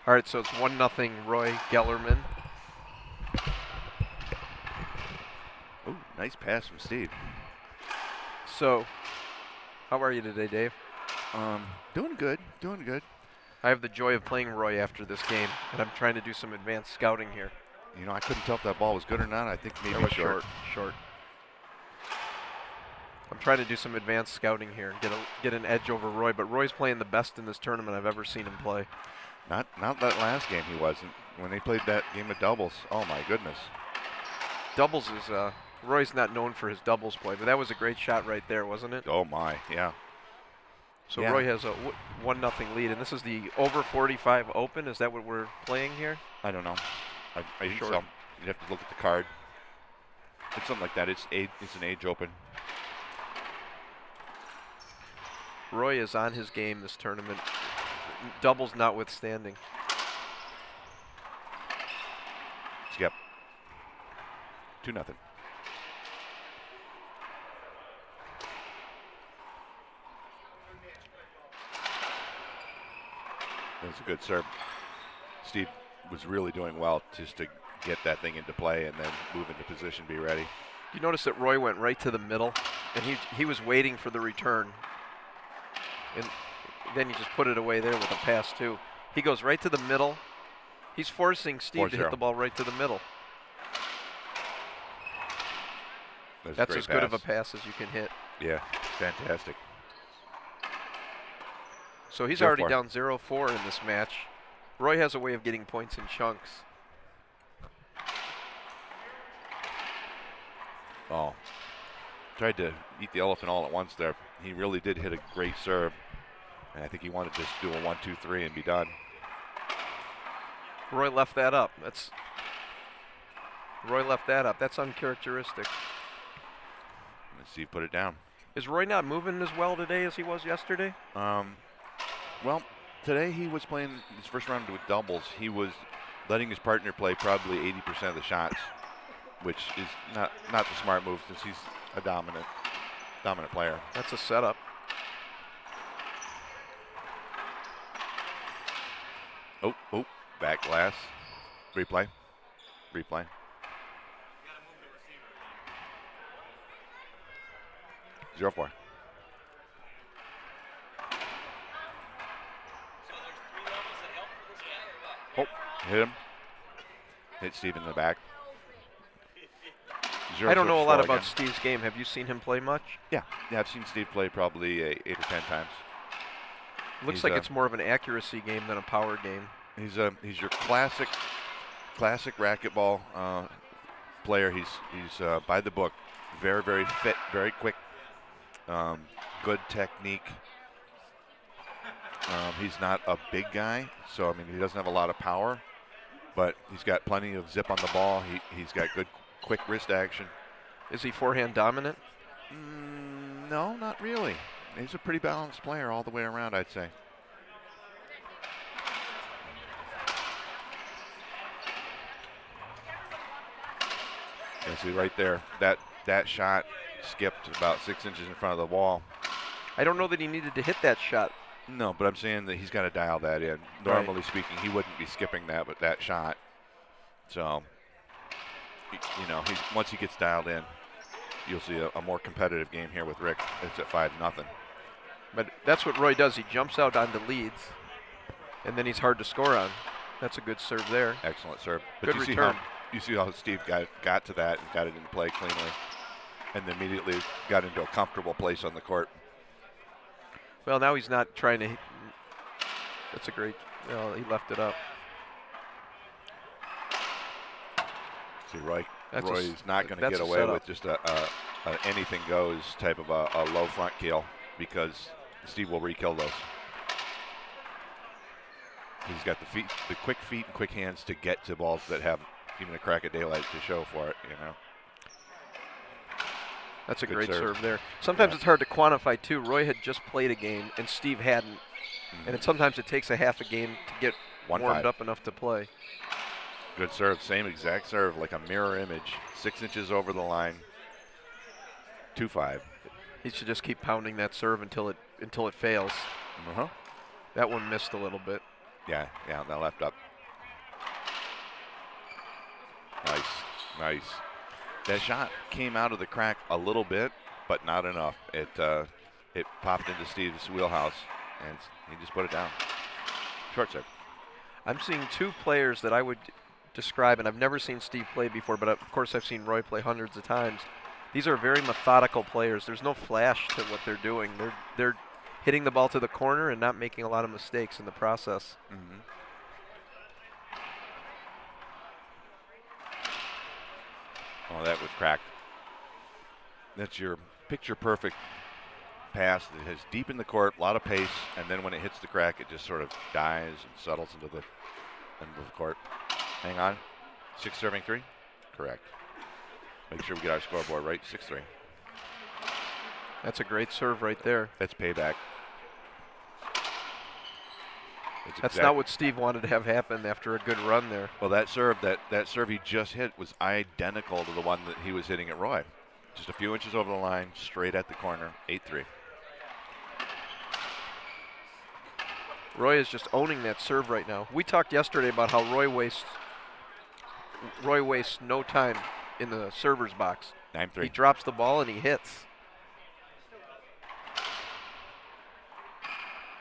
All right, so it's 1-0 Roy Gelerman. Ooh, nice pass from Steve. So, how are you today, Dave? Doing good, doing good. I have the joy of playing Roy after this game, and I'm trying to do some advanced scouting here. You know, I couldn't tell if that ball was good or not. I think maybe That was short. short. I'm trying to do some advanced scouting here, get an edge over Roy, but Roy's playing the best in this tournament I've ever seen him play. Not that last game he wasn't. When they played that game of doubles, oh my goodness. Doubles is, Roy's not known for his doubles play, but that was a great shot right there, wasn't it? Oh my, yeah. So Yeah. Roy has a 1-0 lead, and this is the over 45 Open. Is that what we're playing here? I don't know. I think Short. so. You'd have to look at the card. It's something like that. It's an age open. Roy is on his game this tournament, doubles notwithstanding. Skip. 2-0. That was a good serve. Steve was really doing well just to get that thing into play and then move into position, be ready. You notice that Roy went right to the middle, and he was waiting for the return. And then he just put it away there with a pass, too. He goes right to the middle. He's forcing Steve to hit the ball right to the middle. That's as good of a pass as you can hit. Yeah, fantastic. So he's already down 0-4 in this match. Roy has a way of getting points in chunks. Oh, tried to eat the elephant all at once there. He really did hit a great serve. And I think he wanted to just do a 1-2-3 and be done. Roy left that up. Roy left that up. That's uncharacteristic. Let's see, put it down. Is Roy not moving as well today as he was yesterday? Well, today he was playing his first round with doubles. He was letting his partner play probably 80% of the shots, which is not the smart move since he's a dominant player. That's a setup. Oh, back glass. Replay. 0-4. Oh, hit him. Hit Steve in the back. I don't know a lot about Steve's game. Have you seen him play much? Yeah, I've seen Steve play probably 8 or 10 times. Looks like it's more of an accuracy game than a power game. He's your classic racquetball player. He's by the book, very fit, very quick, good technique. He's not a big guy, so I mean he doesn't have a lot of power, but he's got plenty of zip on the ball. He's got good quick wrist action. Is he forehand dominant? No, not really. He's a pretty balanced player all the way around, I'd say. You see right there, that shot skipped about 6 inches in front of the wall. I don't know that he needed to hit that shot. No, but I'm saying that he's got to dial that in. Normally speaking, he wouldn't be skipping that shot. So, you know, once he gets dialed in, you'll see a more competitive game here with Rick. It's at 5-0. But that's what Roy does. He jumps out onto leads, and then he's hard to score on. That's a good serve there. Excellent serve. But Good return. You see how Steve got to that and got it in play cleanly, and immediately got into a comfortable place on the court. Well, now he's not trying to. That's a great. Well, he left it up. See, Roy's not going to get away with just a anything goes type of a low front keel because Steve will re-kill those. He's got the quick feet and quick hands to get to balls that have even a crack of daylight to show for it, you know. That's a great serve there. Sometimes it's hard to quantify, too. Roy had just played a game, and Steve hadn't. And sometimes it takes a half a game to get warmed up enough to play. Good serve. Same exact serve, like a mirror image. 6 inches over the line. 2-5. He should just keep pounding that serve until it fails. That one missed a little bit. Yeah, that left up. Nice, nice. That shot came out of the crack a little bit, but not enough. It popped into Steve's wheelhouse, and he just put it down. Short serve. I'm seeing two players that I would describe, and I've never seen Steve play before, but of course I've seen Roy play hundreds of times. These are very methodical players. There's no flash to what they're doing. They're hitting the ball to the corner and not making a lot of mistakes in the process. Mm-hmm. Oh, that was cracked. That's your picture-perfect pass that has deep in the court, a lot of pace, and then when it hits the crack, it just sort of dies and settles into the end of the court. Hang on. 6 serving 3? Correct. Make sure we get our scoreboard right. 6-3. That's a great serve right there. That's payback. That's not what Steve wanted to have happen after a good run there. Well, that serve he just hit was identical to the one that he was hitting at Roy. Just a few inches over the line, straight at the corner, 8-3. Roy is just owning that serve right now. We talked yesterday about how Roy wastes no time in the server's box. 9-3. He drops the ball and he hits.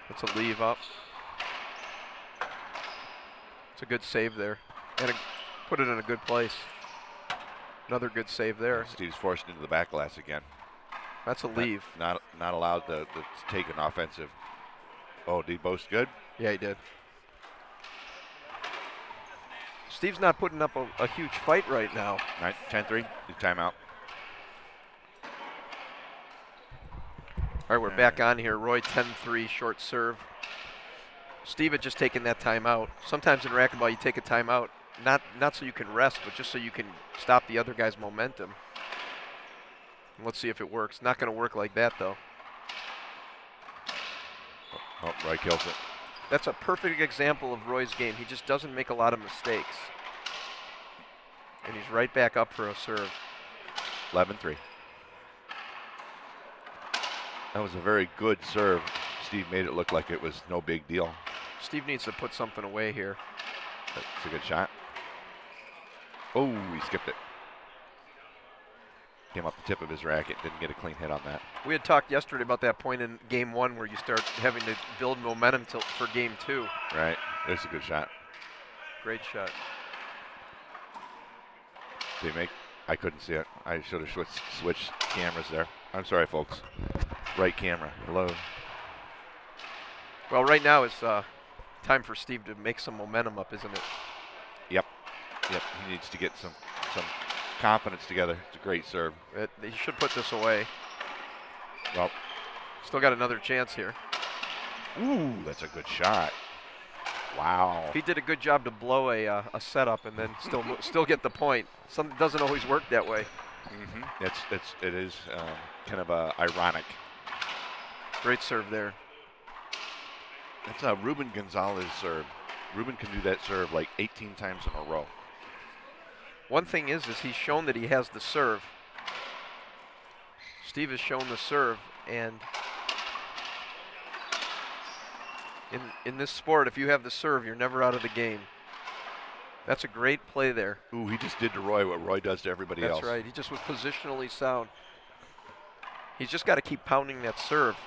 That's a leave up. It's a good save there. And put it in a good place. Another good save there. Steve's forced into the back glass again. That's a leave. Not allowed to take an offensive. Oh, did he boast good? Yeah, he did. Steve's not putting up a huge fight right now. 10-3, timeout. All right, we're back on here. Roy 10-3, short serve. Steve had just taken that timeout. Sometimes in racquetball you take a timeout, not so you can rest, but just so you can stop the other guy's momentum. And let's see if it works. Not going to work like that, though. Oh, Roy kills it. That's a perfect example of Roy's game. He just doesn't make a lot of mistakes. And he's right back up for a serve. 11-3. That was a very good serve. Steve made it look like it was no big deal. Steve needs to put something away here. That's a good shot. Oh, he skipped it. Came off the tip of his racket. Didn't get a clean hit on that. We had talked yesterday about that point in game 1 where you start having to build momentum for game 2. Right. There's a good shot. Great shot. Did he make? I couldn't see it. I should have switched cameras there. I'm sorry, folks. Right camera. Hello. Well, right now it's time for Steve to make some momentum up, isn't it? Yep. He needs to get some confidence together. It's a great serve. He should put this away. Well, still got another chance here. Ooh, that's a good shot. Wow. He did a good job to blow a setup and then still get the point. Something doesn't always work that way. Mm-hmm. It is kind of ironic. Great serve there. That's a Ruben Gonzalez serve. Ruben can do that serve like 18 times in a row. One thing is he's shown that he has the serve. Steve has shown the serve, and in this sport, if you have the serve, you're never out of the game. That's a great play there. Ooh, he just did to Roy what Roy does to everybody else. That's right. He just was positionally sound. He's just got to keep pounding that serve.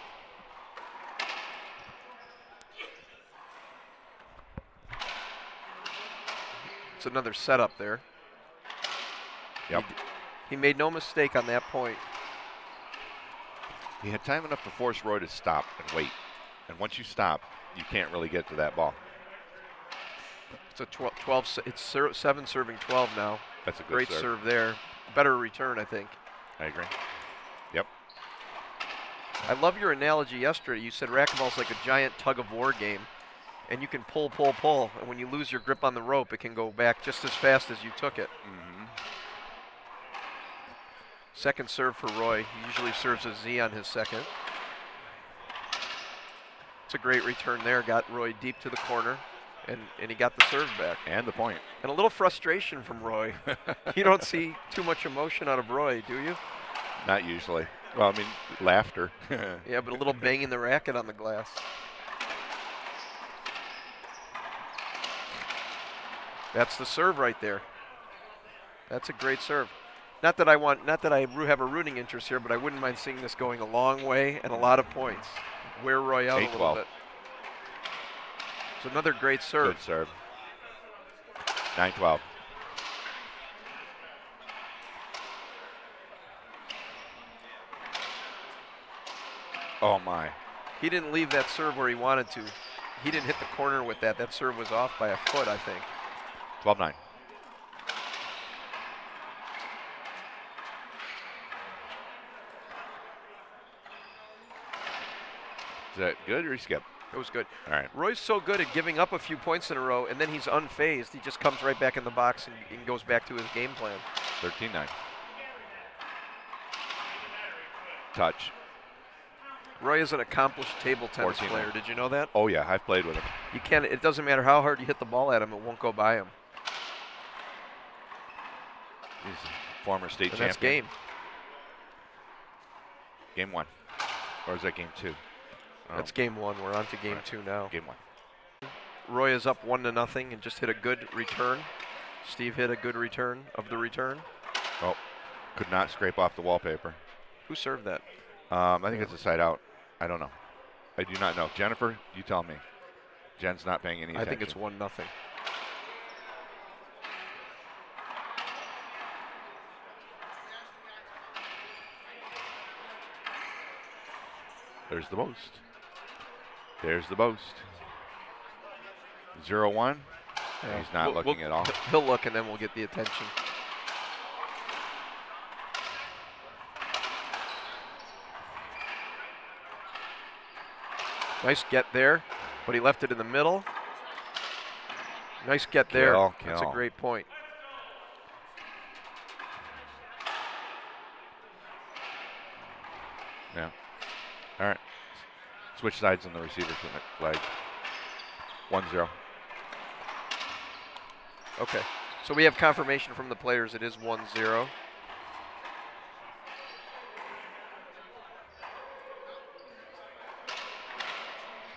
It's another setup there. Yep. He made no mistake on that point. He had time enough to force Roy to stop and wait. And once you stop, you can't really get to that ball. It's a 12. It's 7 serving 12 now. That's a good great serve there. Better return, I think. I agree. Yep. I love your analogy yesterday. You said racquetball's like a giant tug of war game, and you can pull, and when you lose your grip on the rope, it can go back just as fast as you took it. Mm-hmm. Second serve for Roy. He usually serves a Z on his second. It's a great return there. Got Roy deep to the corner, and he got the serve back. And the point. And a little frustration from Roy. You don't see too much emotion out of Roy, do you? Not usually. Well, I mean, laughter. Yeah, but a little banging the racket on the glass. That's the serve right there. That's a great serve. Not that I have a rooting interest here, but I wouldn't mind seeing this going a long way and a lot of points. Wear Roy out a little 8-12. bit. It's another great serve. Good serve. 9-12. Oh my. He didn't leave that serve where he wanted to. He didn't hit the corner with that. That serve was off by a foot, I think. 12-9. Is that good or he skipped? It was good. All right. Roy's so good at giving up a few points in a row, and then he's unfazed. He just comes right back in the box and goes back to his game plan. 13-9. Touch. Roy is an accomplished table tennis 14-9. player. Did you know that? Oh yeah, I've played with him. You can't. It doesn't matter how hard you hit the ball at him; it won't go by him. He's a former state And champion. that's game. Game 1. Or is that game 2? Oh. That's game 1. We're on to game Right. 2 now. Game 1. Roy is up 1-0 and just hit a good return. Steve hit a good return of the return. Oh, could not scrape off the wallpaper. Who served that? I think it's a side out. I don't know. I do not know. Jennifer, you tell me. Jen's not paying any attention. I think it's 1-0. There's the boast. There's the boast. 0-1. Yeah. He's not looking at all. He'll look and then we'll get the attention. Nice get there, but he left it in the middle. Nice get there. Kill. That's a great point. Yeah. All right. Switch sides on the receiver flag. 1-0. Okay. So we have confirmation from the players. It is 1-0.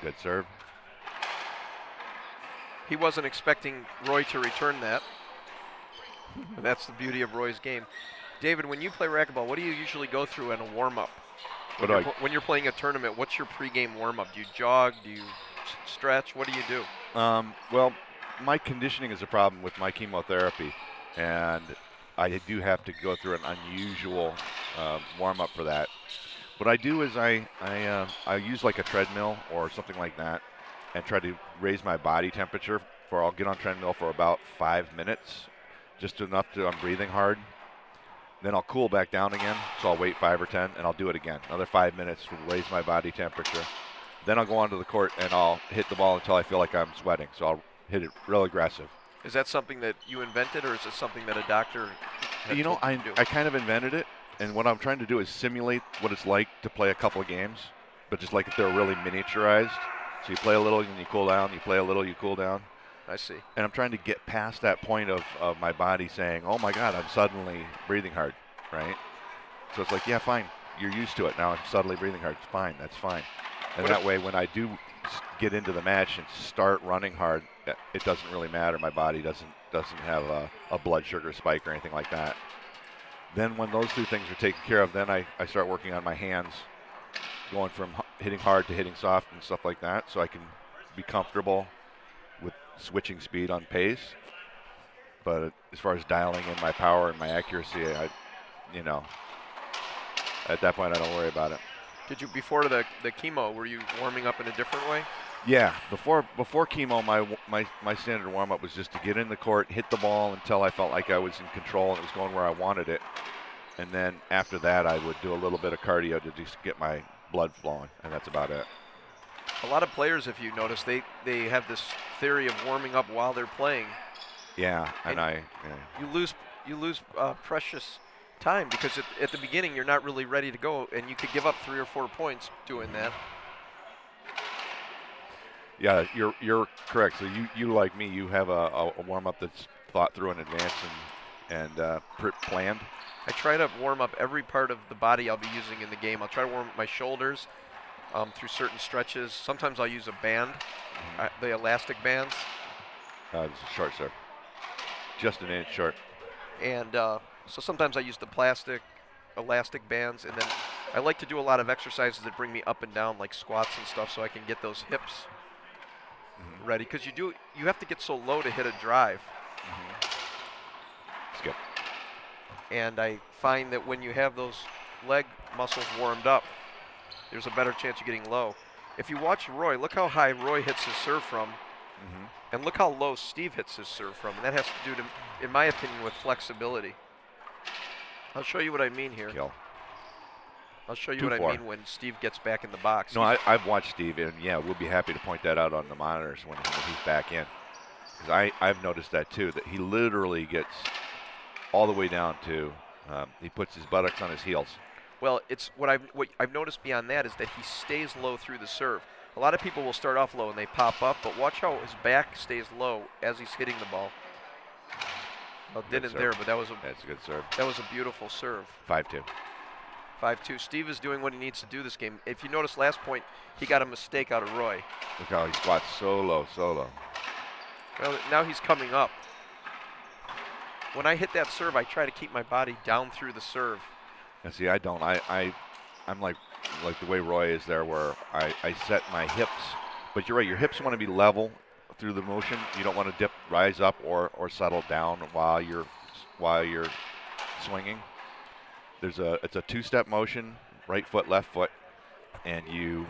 Good serve. He wasn't expecting Roy to return that. And that's the beauty of Roy's game. David, when you play racquetball, what do you usually go through in a warm-up? When you're playing a tournament, what's your pregame warm-up? Do you jog? Do you stretch? What do you do? Well, my conditioning is a problem with my chemotherapy, and I do have to go through an unusual warm-up for that. What I do is I use like a treadmill or something like that and try to raise my body temperature. I'll get on treadmill for about 5 minutes, just enough to I'm breathing hard. Then I'll cool back down again, so I'll wait 5 or 10, and I'll do it again. Another 5 minutes to raise my body temperature. Then I'll go onto the court and I'll hit the ball until I feel like I'm sweating. So I'll hit it real aggressive. Is that something that you invented, or is it something that a doctor had You know, told you to do? I kind of invented it, and what I'm trying to do is simulate what it's like to play a couple of games, but just like if they're really miniaturized. So you play a little and you cool down, you play a little, you cool down. I see. And I'm trying to get past that point of my body saying, oh my God, I'm suddenly breathing hard, right? So it's like, yeah, fine. You're used to it now. I'm suddenly breathing hard. It's fine. That's fine. And that way, when I do get into the match and start running hard, it doesn't really matter. My body doesn't have a blood sugar spike or anything like that. Then when those two things are taken care of, then I start working on my hands, going from hitting hard to hitting soft and stuff like that, so I can be comfortable with switching speed on pace. But as far as dialing in my power and my accuracy, at that point I don't worry about it. Did you, before the chemo, were you warming up in a different way? Yeah, before chemo, my standard warm-up was just to get in the court, hit the ball until I felt like I was in control and it was going where I wanted it. And then after that, I would do a little bit of cardio to just get my blood flowing, and that's about it. A lot of players, if you notice, they have this theory of warming up while they're playing. Yeah, and you lose precious time because at the beginning you're not really ready to go, and you could give up 3 or 4 points doing that. Yeah, you're correct. So you like me, you have a warm up that's thought through in advance and planned. I try to warm up every part of the body I'll be using in the game. I'll try to warm up my shoulders through certain stretches. Sometimes I'll use a band, the elastic bands. It's a short serve. Just an inch short. And so sometimes I use the plastic elastic bands, and then I like to do a lot of exercises that bring me up and down, like squats and stuff, so I can get those hips ready. Because you have to get so low to hit a drive. Skip. And I find that when you have those leg muscles warmed up, there's a better chance of getting low. If you watch Roy, look how high Roy hits his serve from, and look how low Steve hits his serve from. And that has to do, in my opinion, with flexibility. I'll show you what I mean here. Kill. I'll show you what I mean when Steve gets back in the box. No, I've watched Steve, and yeah, we'll be happy to point that out on the monitors when he's back in. Because I've noticed that too, that he literally gets all the way down to, he puts his buttocks on his heels. Well, it's what I've noticed beyond that is that he stays low through the serve. A lot of people will start off low and they pop up, but watch how his back stays low as he's hitting the ball. Well, didn't there, but that's a good serve. That was a beautiful serve. 5-2. 5-2. Steve is doing what he needs to do this game. If you notice last point, he got a mistake out of Roy. Look how he squats so low, so low. Well, now he's coming up. When I hit that serve, I try to keep my body down through the serve. And see, I don't. I'm like the way Roy is there, where I set my hips. But you're right. Your hips want to be level through the motion. You don't want to rise up or settle down while you're swinging. It's a two-step motion, right foot, left foot, and you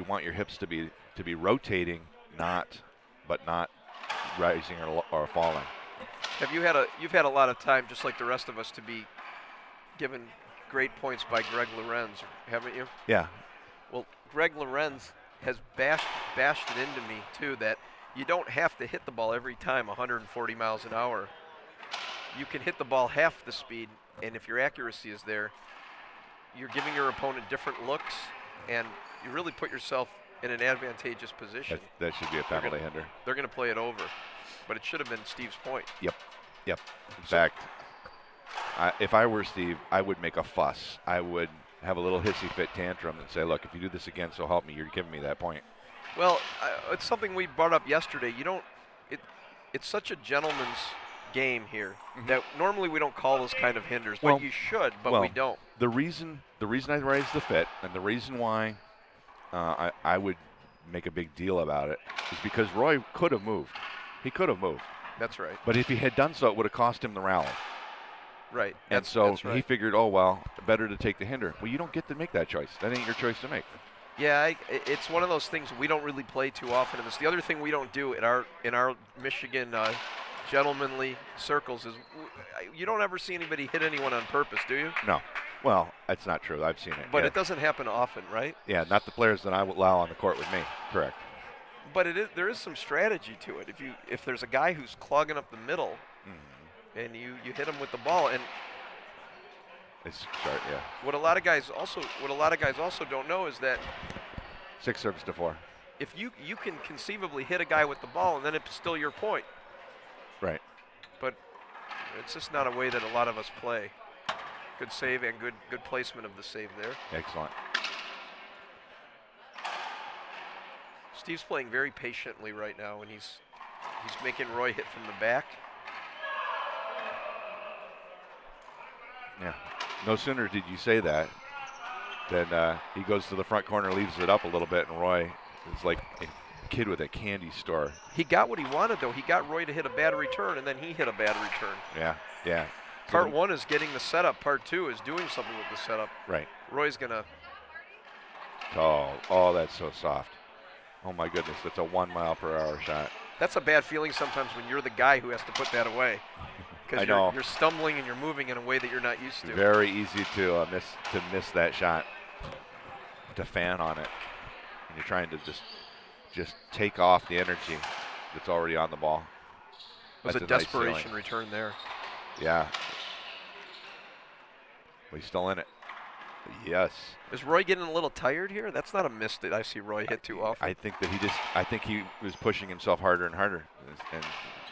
want your hips to be rotating, but not rising or falling. You've had a lot of time, just like the rest of us, to be given great points by Greg Lorenz, haven't you? Yeah. Well, Greg Lorenz has bashed it into me too that you don't have to hit the ball every time 140 miles an hour. You can hit the ball half the speed, and if your accuracy is there, you're giving your opponent different looks, and you really put yourself in an advantageous position. That should be a penalty hinder. They're going to play it over, but it should have been Steve's point. Yep. In fact, if I were Steve, I would make a fuss. I would have a little hissy fit tantrum and say, look, if you do this again, so help me, you're giving me that point. Well, it's something we brought up yesterday. It's such a gentleman's game here that normally we don't call those kind of hinders, but you should, but we don't. The reason I raised the fit and the reason why I would make a big deal about it is because Roy could have moved. He could have moved. That's right. But if he had done so, it would have cost him the rally. Right. And so he figured, oh, well, better to take the hinder. Well, you don't get to make that choice. That ain't your choice to make. Yeah, it's one of those things we don't really play too often. And it's the other thing we don't do in our Michigan gentlemanly circles is you don't ever see anybody hit anyone on purpose, do you? No. Well, that's not true. I've seen it. But it doesn't happen often, right? Yeah, not the players that I would allow on the court with me. Correct. But there is some strategy to it. If there's a guy who's clogging up the middle, and you hit him with the ball, and it's short, yeah. What a lot of guys also don't know is that 6 serves to 4. If you can conceivably hit a guy with the ball, and then it's still your point. Right. But it's just not a way that a lot of us play. Good save and good placement of the save there. Excellent. Steve's playing very patiently right now, and he's making Roy hit from the back. Yeah. No sooner did you say that than he goes to the front corner, leaves it up a little bit, and Roy is like a kid with a candy store. He got what he wanted, though. He got Roy to hit a bad return, and then he hit a bad return. Yeah. Part 1 is getting the setup. Part 2 is doing something with the setup. Right. Roy's going to... Oh, that's so soft. Oh, my goodness. That's a 1 mile per hour shot. That's a bad feeling sometimes when you're the guy who has to put that away. Because you're stumbling and you're moving in a way that you're not used to. Very easy to miss that shot, to fan on it. And you're trying to just take off the energy that's already on the ball. It was a desperation return there. Yeah. Well, he's still in it. Yes. Is Roy getting a little tired here? That's not a miss that I see Roy hit too often. I think he was pushing himself harder and harder and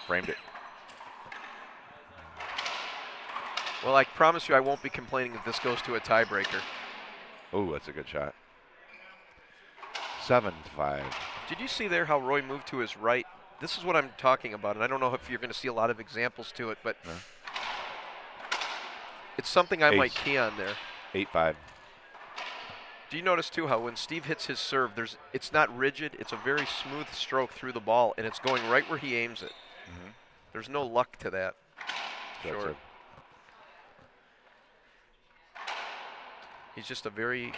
framed it. Well, I promise you I won't be complaining if this goes to a tiebreaker. Oh, that's a good shot. 7-5. Did you see there how Roy moved to his right this is what I'm talking about, and I don't know if you're going to see a lot of examples to it, but it's something I might key on there. 8-5. Do you notice too how when Steve hits his serve, it's not rigid, it's a very smooth stroke through the ball, and it's going right where he aims it. There's no luck to that. Short. He's just a very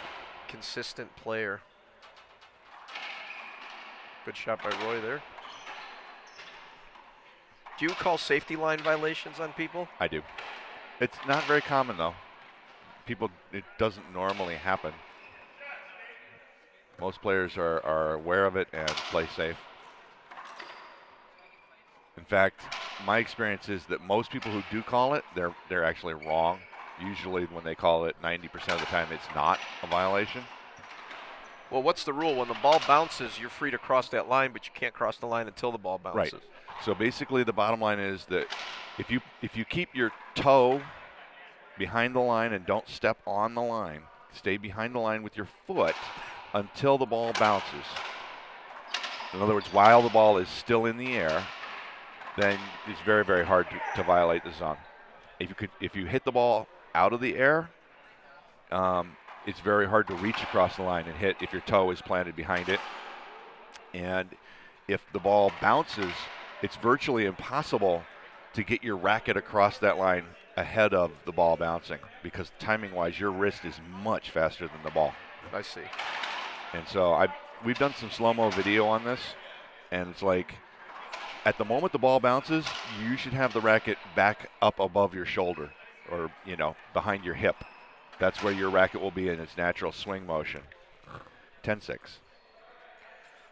consistent player. Good shot by Roy there. Do you call safety line violations on people? I do. It's not very common though. It doesn't normally happen. Most players are aware of it and play safe. In fact, my experience is that most people who do call it, they're actually wrong. Usually when they call it, 90% of the time it's not a violation. Well, what's the rule? When the ball bounces, you're free to cross that line, but you can't cross the line until the ball bounces. Right. So basically the bottom line is that if you keep your toe behind the line and don't step on the line, stay behind the line with your foot until the ball bounces. In other words, while the ball is still in the air, then it's very, very hard to violate the zone. If you hit the ball out of the air, it's very hard to reach across the line and hit if your toe is planted behind it. And if the ball bounces, it's virtually impossible to get your racket across that line ahead of the ball bouncing because timing-wise, your wrist is much faster than the ball. I see. And so we've done some slow-mo video on this, and it's like at the moment the ball bounces, you should have the racket back up above your shoulder or, behind your hip. That's where your racket will be in its natural swing motion. 10-6.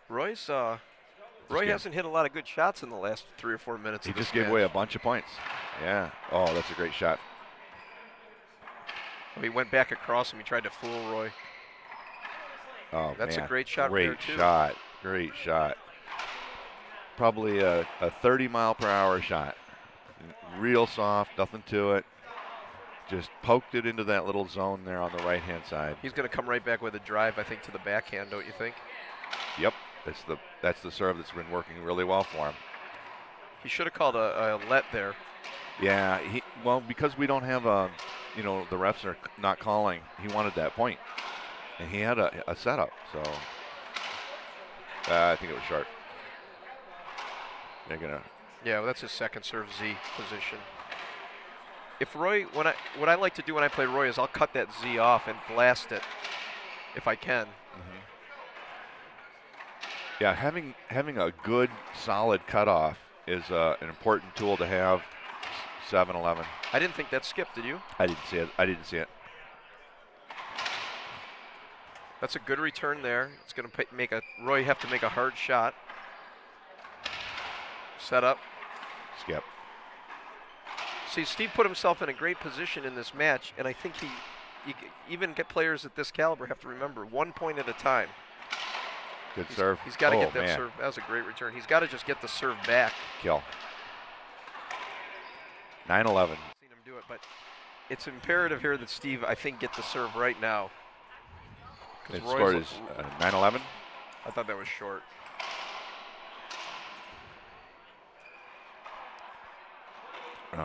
Roy hasn't hit a lot of good shots in the last 3 or 4 minutes. He just gave away a bunch of points. Yeah. Oh, that's a great shot. Well, he went back across him. He tried to fool Roy. Oh, that's man. a great shot there, too. Great shot. Probably a 30-mile-per-hour shot. Real soft, nothing to it. Just poked it into that little zone there on the right-hand side. He's going to come right back with a drive, I think, to the backhand, don't you think? Yep. That's the serve that's been working really well for him. He should have called a let there. Yeah. Because we don't have the refs are not calling. He wanted that point, and he had a setup. So I think it was short. They're gonna. Yeah, well, that's his second serve Z position. If Roy, what I like to do when I play Roy is I'll cut that Z off and blast it if I can. Yeah, having a good solid cutoff is an important tool to have. 7-11. I didn't think that skipped, did you? I didn't see it. That's a good return there. It's going to make Roy have to make a hard shot. Set up. Skip. See, Steve put himself in a great position in this match, and I think even players at this caliber have to remember 1 point at a time. Good serve. He's got to get that serve. That was a great return. He's got to just get the serve back. Kill. 9-11. Seen him do it, but it's imperative here that Steve, I think, get the serve right now. The score is 9-11. I thought that was short.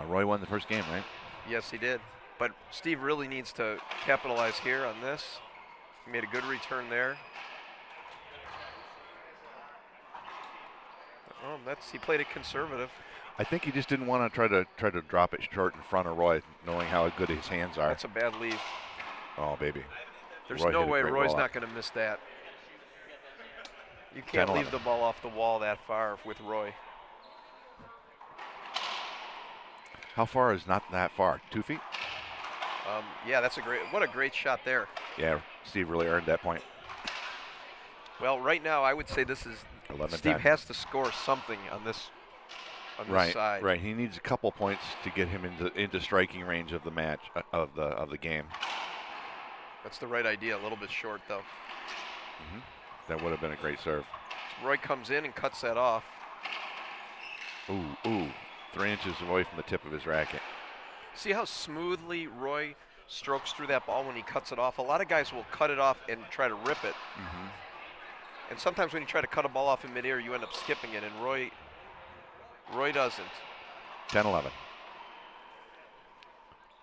Roy won the first game, right? Yes, he did. But Steve really needs to capitalize here on this. He made a good return there. He played it conservative. I think he just didn't want to try to drop it short in front of Roy, knowing how good his hands are. That's a bad leave. Oh, baby. There's no way Roy's not going to miss that. You can't leave the ball off the wall that far with Roy. How far is not that far? 2 feet? Yeah, what a great shot there. Yeah, Steve really earned that point. Well, right now I would say this is 11-10. Steve has to score something on this side. Right. He needs a couple points to get him into striking range of the match of the game. That's the right idea. A little bit short though. That would have been a great serve. Roy comes in and cuts that off. Ooh. 3 inches away from the tip of his racket. See how smoothly Roy strokes through that ball when he cuts it off? A lot of guys will cut it off and try to rip it. And sometimes when you try to cut a ball off in midair, you end up skipping it. And Roy Roy doesn't. 10-11.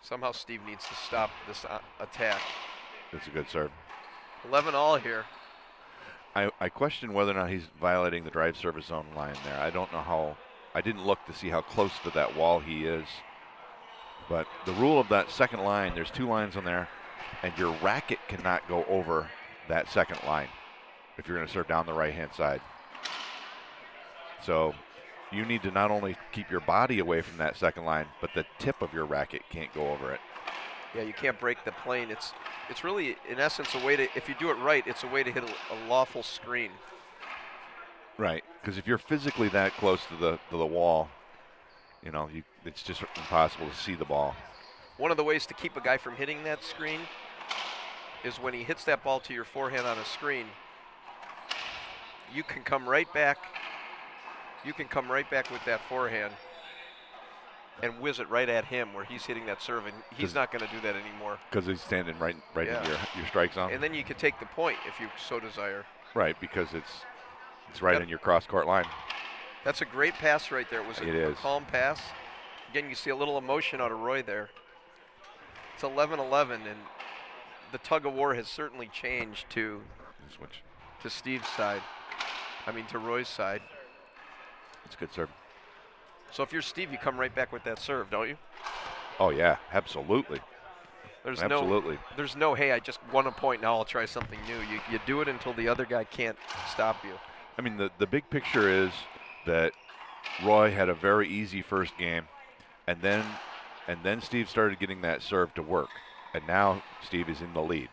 Somehow Steve needs to stop this attack. That's a good serve. 11-all here. I question whether or not he's violating the drive service zone line there. I don't know how. I didn't look to see how close to that wall he is. But the rule of that second line, there's 2 lines on there, and your racket cannot go over that second line if you're going to serve down the right-hand side. So you need to not only keep your body away from that second line, but the tip of your racket can't go over it. Yeah, you can't break the plane. It's really, in essence, a way to, if you do it right, it's a way to hit a lawful screen. Right, because if you're physically that close to the wall, you know, it's just impossible to see the ball. One of the ways to keep a guy from hitting that screen is when he hits that ball to your forehand on a screen, you can come right back. You can come right back with that forehand and whiz it right at him where he's hitting that serve, and he's not going to do that anymore. Because he's standing right in your strike zone. And then you can take the point if you so desire. Right, because it's right in your cross-court line. That's a great pass right there. It was a calm pass. Again, you see a little emotion out of Roy there. It's 11-11, and the tug of war has certainly changed to Steve's side. I mean, to Roy's side. It's a good serve. So if you're Steve, you come right back with that serve, don't you? Oh, yeah, absolutely. Absolutely. There's no, hey, I just won a point, now I'll try something new. You do it until the other guy can't stop you. I mean, the big picture is that Roy had a very easy first game, and then Steve started getting that serve to work, and now Steve is in the lead.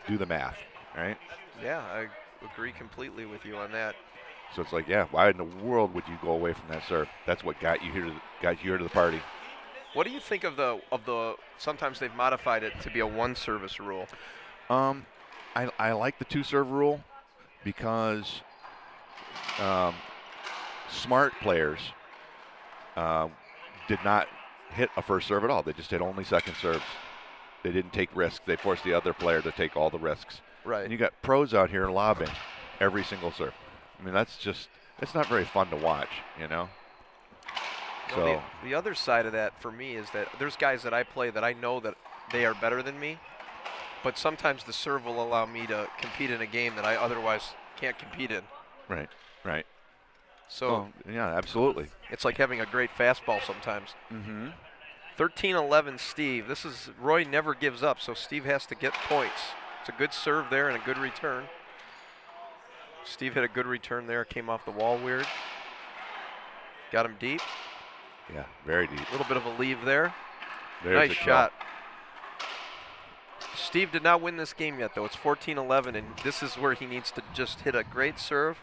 Do the math, right? Yeah, I agree completely with you on that. So it's like, yeah, why in the world would you go away from that serve? That's what got you here to the party. What do you think of the sometimes they've modified it to be a one service rule? I like the 2-serve rule because smart players did not hit a first serve at all. They just hit only second serves. They didn't take risks. They forced the other player to take all the risks. Right. And you got pros out here lobbing every single serve. I mean, it's not very fun to watch, you know? So the other side of that for me is that there's guys that I play that I know that they are better than me, but sometimes the serve will allow me to compete in a game that I otherwise can't compete in. Right, right. So yeah, absolutely. It's like having a great fastball sometimes. Mm-hmm. 13-11 Steve. This is Roy never gives up, so Steve has to get points. It's a good serve there and a good return. Steve hit a good return there. Came off the wall weird. Got him deep. Yeah, very deep. A little bit of a leave there. There's nice shot. Steve did not win this game yet, though. It's 14-11, and this is where he needs to just hit a great serve.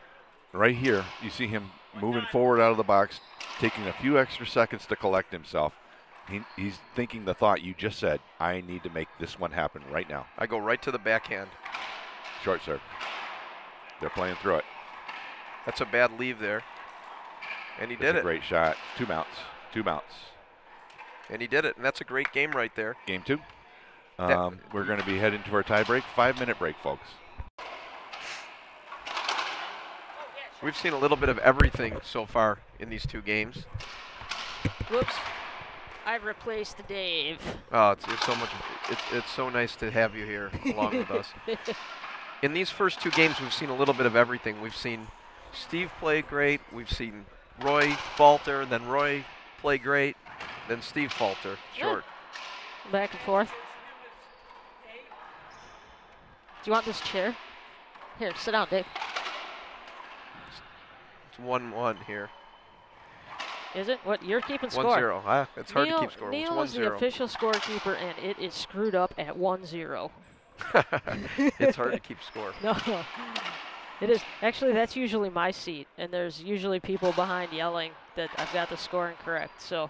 Right here, you see him moving forward out of the box, taking a few extra seconds to collect himself. He's thinking the thought you just said, I need to make this one happen right now. I go right to the backhand. Short serve. They're playing through it. That's a bad leave there. And he did it. Great shot. 2 mounts. And he did it. And that's a great game right there. Game 2. We're going to be heading to our tie break. 5-minute break, folks. We've seen a little bit of everything so far in these 2 games. Whoops. I've replaced Dave. Oh, it's so nice to have you here along with us. In these first 2 games, we've seen a little bit of everything. We've seen Steve play great. We've seen Roy falter, then Roy play great, then Steve falter short. Back and forth. Do you want this chair? Here, sit down, Dave. It's 1-1 here. Is it? What? You're keeping score. 1-0. It's hard to keep score. Neil is the official scorekeeper, and it is screwed up at 1-0. It's hard to keep score. No, it is. Actually, that's usually my seat, and there's usually people behind yelling that I've got the scoring correct. So,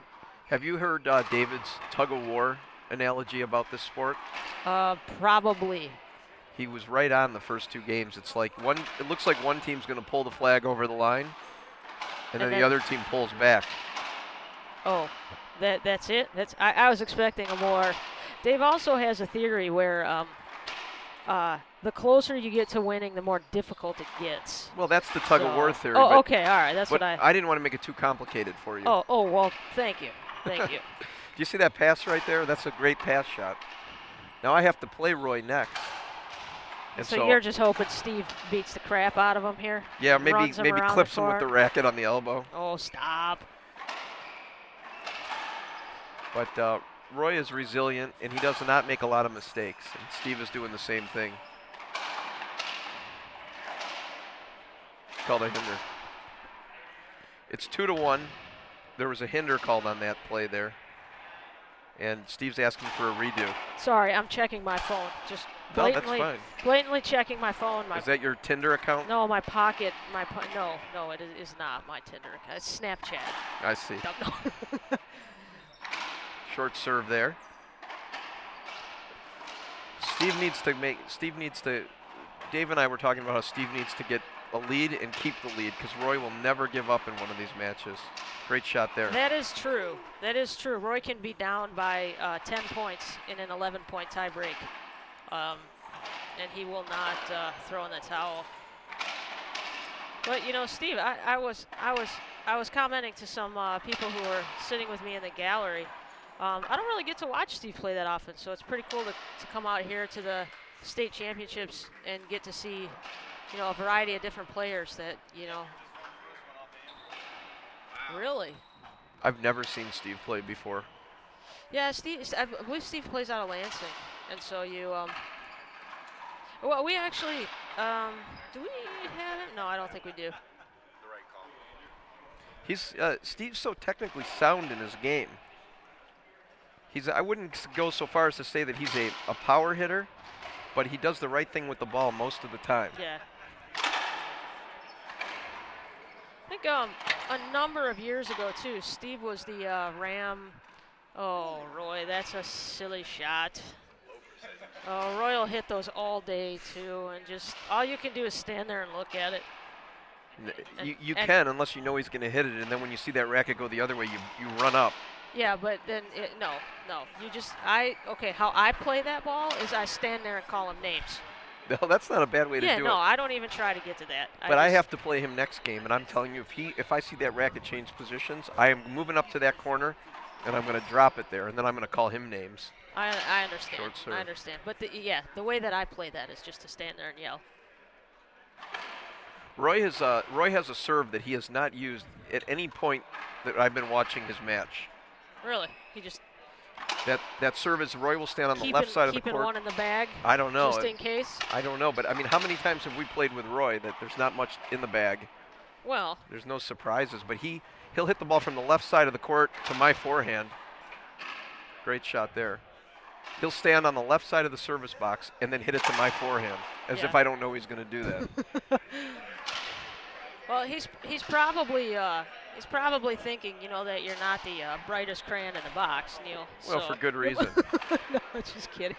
have you heard David's tug of war analogy about this sport? Probably. He was right on the first 2 games. It's like it looks like one team's going to pull the flag over the line, and then the other team pulls back. Oh, that's it. I was expecting a more. Dave also has a theory where the closer you get to winning, the more difficult it gets. Well, that's the tug of war theory. Oh, but, okay, all right, that's but what I didn't want to make it too complicated for you. Oh, well, thank you. Thank you. Do you see that pass right there? That's a great pass shot. Now I have to play Roy next. And so you're just hoping Steve beats the crap out of him here? Yeah, maybe clips him with the racket on the elbow. Oh, stop. But Roy is resilient, and he does not make a lot of mistakes. And Steve is doing the same thing. Called a hinder. It's 2-1. There was a hinder called on that play there. And Steve's asking for a redo. Sorry, I'm checking my phone. Just No, that's fine. blatantly checking my phone. Is that your Tinder account? No, my pocket. No, it is not my Tinder account. It's Snapchat. I see. No. Short serve there. Dave and I were talking about how Steve needs to get a lead and keep the lead because Roy will never give up in one of these matches. Great shot there. That is true. That is true. Roy can be down by 10 points in an 11-point tie break. And he will not throw in the towel. But you know, Steve, I was commenting to some people who were sitting with me in the gallery. I don't really get to watch Steve play that often, so it's pretty cool to come out here to the state championships and get to see, you know, a variety of different players that, you know. Really? I've never seen Steve play before. Yeah, I believe Steve plays out of Lansing, and so you. Well, we actually. Do we have him? No, I don't think we do. Steve's so technically sound in his game. I wouldn't go so far as to say that he's a power hitter, but he does the right thing with the ball most of the time. Yeah. I think a number of years ago too, Steve was the Ram. Oh, Roy, that's a silly shot. Oh, Roy will hit those all day too, and just all you can do is stand there and look at it. You can, unless you know he's going to hit it, and then when you see that racket go the other way, you run up. Yeah, but then no. You just how I play that ball is I stand there and call him names. No, that's not a bad way to do it. Yeah, no, I don't even try to get to that. But I have to play him next game, and I'm telling you, if I see that racket change positions, I am moving up to that corner, and I'm going to drop it there, and then I'm going to call him names. I understand. Short serve. I understand. But the way that I play that is just to stand there and yell. Roy has a serve that he has not used at any point that I've been watching his match. Really? He just that serve is Roy will stand on the left side of the court. Keeping one in the bag. I don't know. Just in case. I don't know, but I mean, how many times have we played with Roy that there's not much in the bag? Well, there's no surprises, but he'll hit the ball from the left side of the court to my forehand. Great shot there. He'll stand on the left side of the service box and then hit it to my forehand, as if I don't know he's going to do that. Well, he's probably thinking, you know, that you're not the brightest crayon in the box, Neil. Well, for good reason. No, just kidding.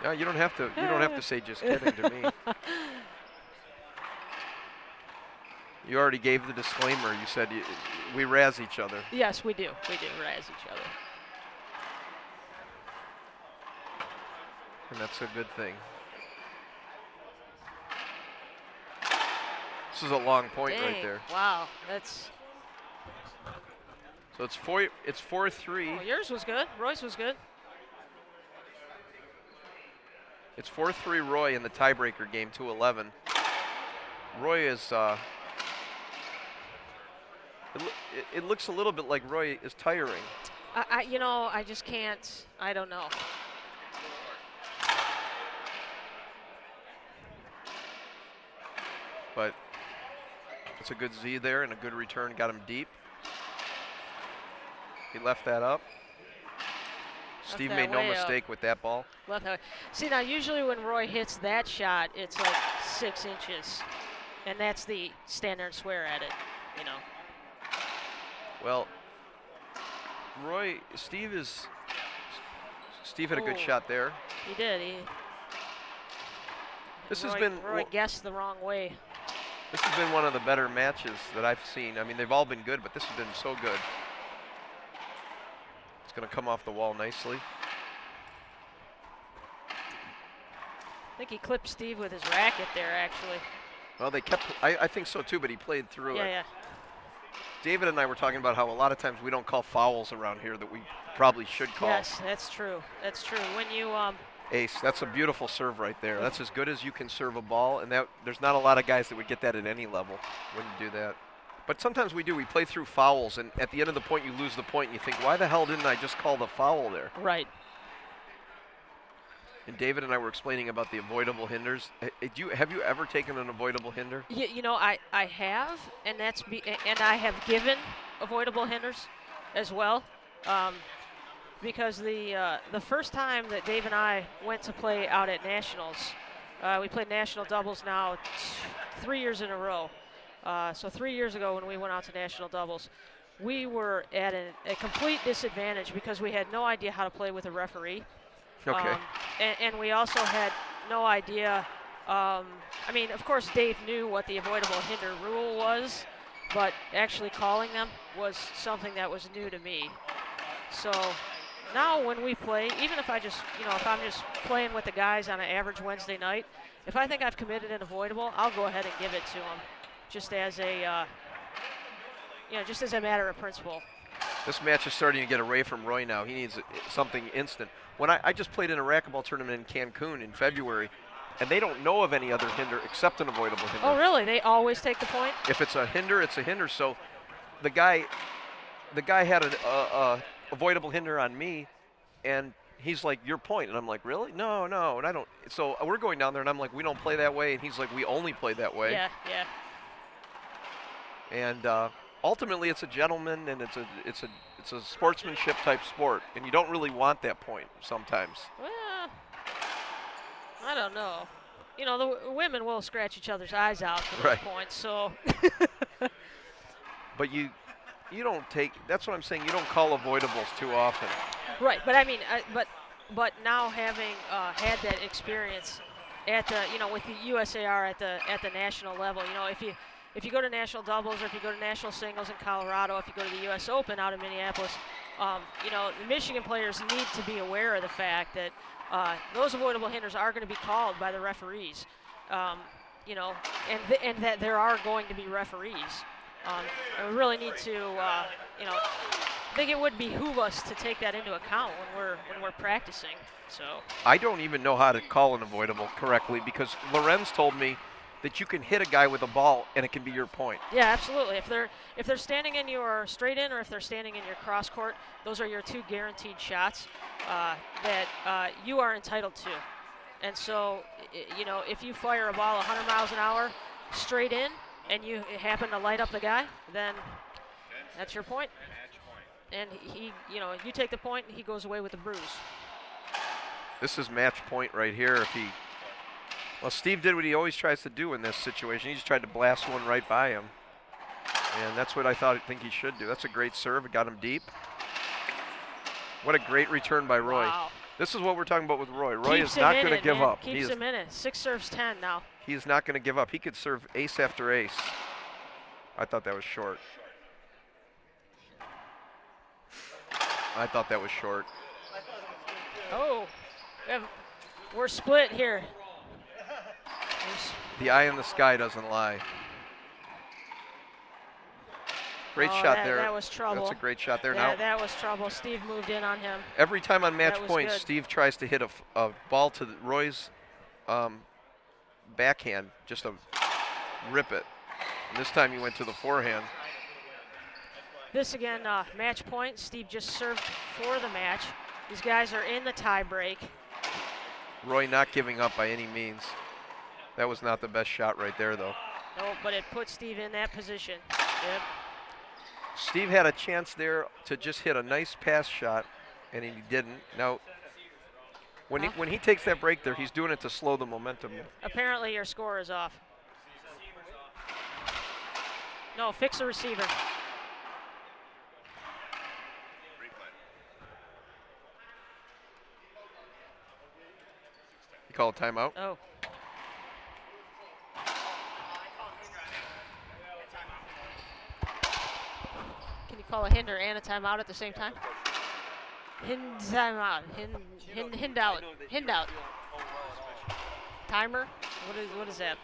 No, you don't have to. You don't have to say just kidding to me. You already gave the disclaimer. You said we razz each other. Yes, we do. We do razz each other. And that's a good thing. This is a long point right there. Wow, that's. So it's 4-3. Oh, yours was good. Roy's was good. It's 4-3 Roy in the tiebreaker game, 2-11. Roy is. It looks a little bit like Roy is tiring. I just can't. I don't know. But it's a good Z there and a good return. Got him deep. He left that up. Steve made no mistake with that ball. Left that way. See, now usually when Roy hits that shot, it's like 6 inches. And that's the stand there and swear at it, you know. Well, Steve had a good shot there. He did. Roy guessed the wrong way. This has been one of the better matches that I've seen. I mean, they've all been good, but this has been so good. It's going to come off the wall nicely. think he clipped Steve with his racket there, actually. Well, they kept, I think so too, but he played through it. Yeah. David and I were talking about how a lot of times we don't call fouls around here that we probably should call. Yes, that's true. That's true. When you Ace, that's a beautiful serve right there. That's as good as you can serve a ball, and there's not a lot of guys that would get that at any level when you do that. But sometimes we do. We play through fouls, and at the end of the point, you lose the point, and you think, why the hell didn't I just call the foul there? Right. And David and I were explaining about the avoidable hinders. Have you ever taken an avoidable hinder? You know, I have, and and I have given avoidable hinders as well. Because the first time that Dave and I went to play out at Nationals, we played national doubles now 3 years in a row. So 3 years ago when we went out to national doubles, we were at a complete disadvantage because we had no idea how to play with a referee. Okay. And we also had no idea. I mean, of course, Dave knew what the avoidable hinder rule was, but actually calling them was something that was new to me. So now when we play, even if if I'm just playing with the guys on an average Wednesday night, if I think I've committed an avoidable, I'll go ahead and give it to them, just as a, just as a matter of principle. This match is starting to get away from Roy now. He needs something instant. When I just played in a racquetball tournament in Cancun in February, and they don't know of any other hinder except an avoidable hinder. Oh, really? They always take the point? If it's a hinder, it's a hinder. So the guy had an avoidable hinder on me, and he's like, your point. And I'm like, really? No. And I don't. So we're going down there, and I'm like, we don't play that way. And he's like, we only play that way. Yeah. And ultimately, it's a gentleman, and it's a sportsmanship type sport, and you don't really want that point sometimes. Well, I don't know. You know, the women will scratch each other's eyes out for those points, so. But you don't take. That's what I'm saying. You don't call avoidables too often. Right, but I mean, but now having had that experience at the, with the USAR at the national level, if you go to national doubles or if you go to national singles in Colorado, if you go to the U.S. Open out in Minneapolis, the Michigan players need to be aware of the fact that those avoidable hinders are going to be called by the referees, and that there are going to be referees. And we really need to, I think it would behoove us to take that into account when we're practicing. So I don't even know how to call an avoidable correctly because Lorenz told me that you can hit a guy with a ball and it can be your point. Yeah, absolutely. If they're standing in your straight in or if they're standing in your cross court, those are your two guaranteed shots that you are entitled to. And so, if you fire a ball 100 miles an hour straight in and you happen to light up the guy, then that's your point. And he, you take the point and he goes away with the bruise. This is match point right here. Well, Steve did what he always tries to do in this situation. He just tried to blast one right by him. And that's what I think he should do. That's a great serve. It got him deep. What a great return by Roy. Wow. This is what we're talking about with Roy. Roy Keeps is not him going to give man. up. Keeps him in it. 6 serves 10 now. He's not going to give up. He could serve ace after ace. I thought that was short. I thought that was short. Oh, we're split here. The eye in the sky doesn't lie. Great shot there. That was trouble. That's a great shot there. Yeah, Now that was trouble. Steve moved in on him. every time on match That was points, good. Steve tries to hit a ball to Roy's backhand, just to rip it. And this time he went to the forehand. This again, match point. Steve just served for the match. These guys are in the tie break. Roy not giving up by any means. That was not the best shot right there, though. No, but it put Steve in that position. Yep. Steve had a chance there to just hit a nice pass shot, and he didn't. Now, when he takes that break there, he's doing it to slow the momentum. Apparently your score is off. No, fix the receiver. You call a timeout? Oh. Can you call a hinder and a timeout at the same time? Hind timeout. Hind out. Hind out. timer? What is that?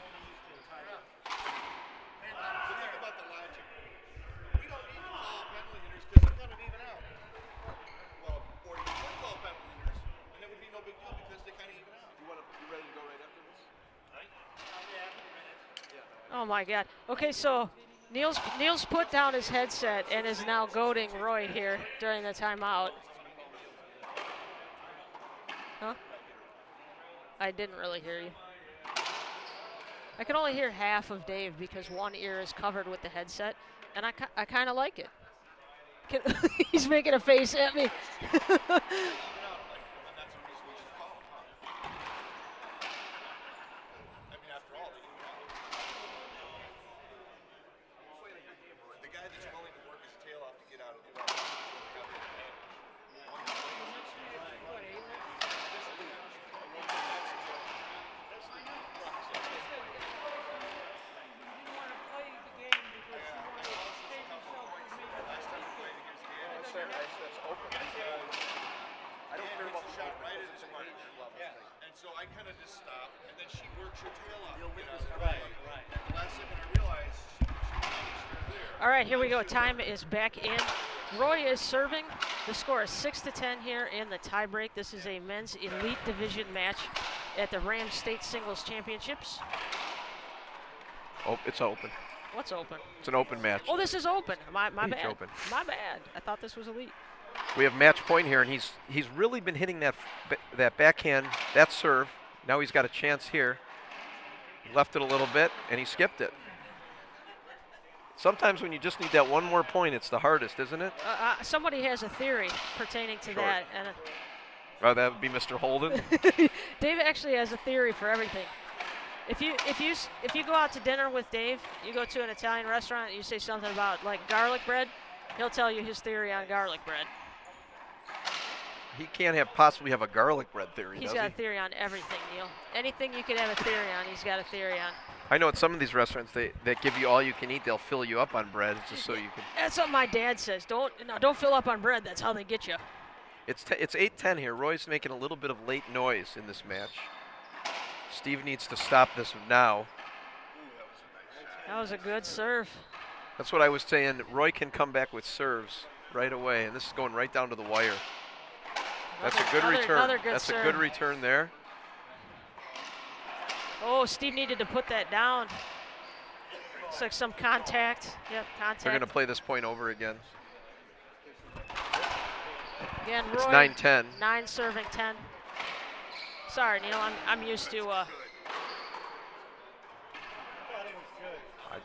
Think about the logic. We don't need to call penalty hitters because they're kind of even out. Well, or you could call penalty hitters, and it would be no big deal because they kind of even out. You ready to go right after this? Right? Oh my God. Okay, so Neil's put down his headset and is now goading Roy here during the timeout. Huh? I didn't really hear you. I can only hear half of Dave because one ear is covered with the headset, and I kind of like it. He's making a face at me. So I kind of just stop, and then she works her tail off. Right. And the last second I realized she there. All right, here we go. Time is back in. Roy is serving. The score is 6-10 here in the tiebreak. This is a men's elite division match at the Rams State Singles Championships. Oh, it's open. What's open? It's an open match. Oh, this is open. My It's bad. open. My bad. I thought this was elite. We have match point here, and he's really been hitting that backhand, that serve. Now he's got a chance here. He left it a little bit, and he skipped it. Sometimes when you just need that one more point, it's the hardest, isn't it? Somebody has a theory pertaining to that, and oh, that would be Mr. Holden. Dave actually has a theory for everything. If you go out to dinner with Dave, you go to an Italian restaurant, and you say something about like garlic bread, he'll tell you his theory on garlic bread. He can't possibly have a garlic bread theory, He's does got he? a theory on everything, Neil. Anything you could have a theory on, he's got a theory on. I know at some of these restaurants that give you all you can eat, they'll fill you up on bread just so you can. That's what my dad says. Don't fill up on bread. That's how they get you. It's 8-10 here. Roy's making a little bit of late noise in this match. Steve needs to stop this now. That was a good serve. That's what I was saying. Roy can come back with serves right away, and this is going right down to the wire. That's a good return. Another good That's serve. a good return there. Oh, Steve needed to put that down. Looks like some contact. Yep, contact. They're going to play this point over again. Again, Roy. It's 9-10. 9 serving 10. Sorry, Neil. I'm used to. I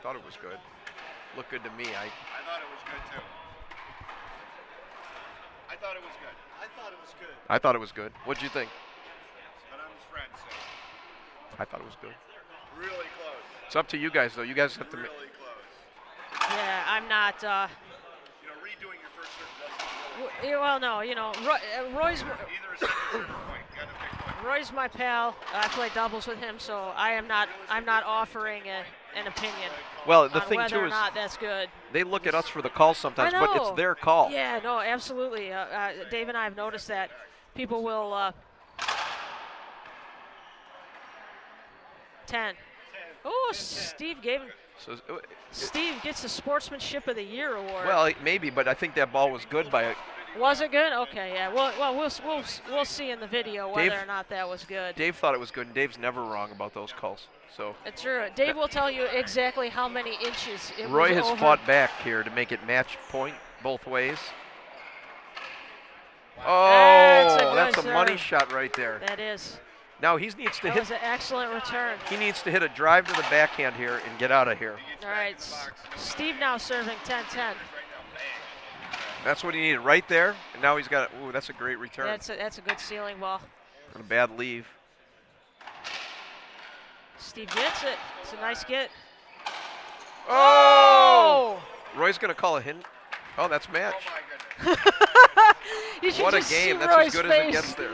thought it was good. Looked good to me. I thought it was good too. I thought it was good. I thought it was good. What'd you think? But I'm his friend, so I thought it was good. really close. It's up to you guys, though. You guys have to. Really close. Yeah, I'm not. Redoing your first serve doesn't. Well, no, Roy's. Either a second or a point. You gotta pick one. Roy's my pal. I play doubles with him, so I'm not offering an opinion. Well, the on thing whether too or is not that's good. they look at us for the calls sometimes, I but know. it's their call. Yeah, no, absolutely. Dave and I have noticed that people will 10. Oh, Steve gave him. So, Steve gets the Sportsmanship of the Year award. well, maybe, but I think that ball was good by. Was it good? Okay, yeah. Well, we'll see in the video whether Dave- or not that was good. Dave thought it was good, and Dave's never wrong about those calls. So It's true. Dave will tell you exactly how many inches it Roy was has over. fought back here to make it match point both ways. That's Oh, a that's good a money serve. shot right there. That is. Now he needs to That hit. was an excellent return. He needs to hit a drive to the backhand here and get out of here. All right, Steve now serving 10-10. That's what he needed right there. And now he's got. Ooh, that's a great return. That's a good ceiling ball. And a bad leave. Steve gets it. It's a nice get. Oh! Roy's gonna call a hit. Oh, that's match. You should What a just see game. That's Roy's as good face. as it gets there.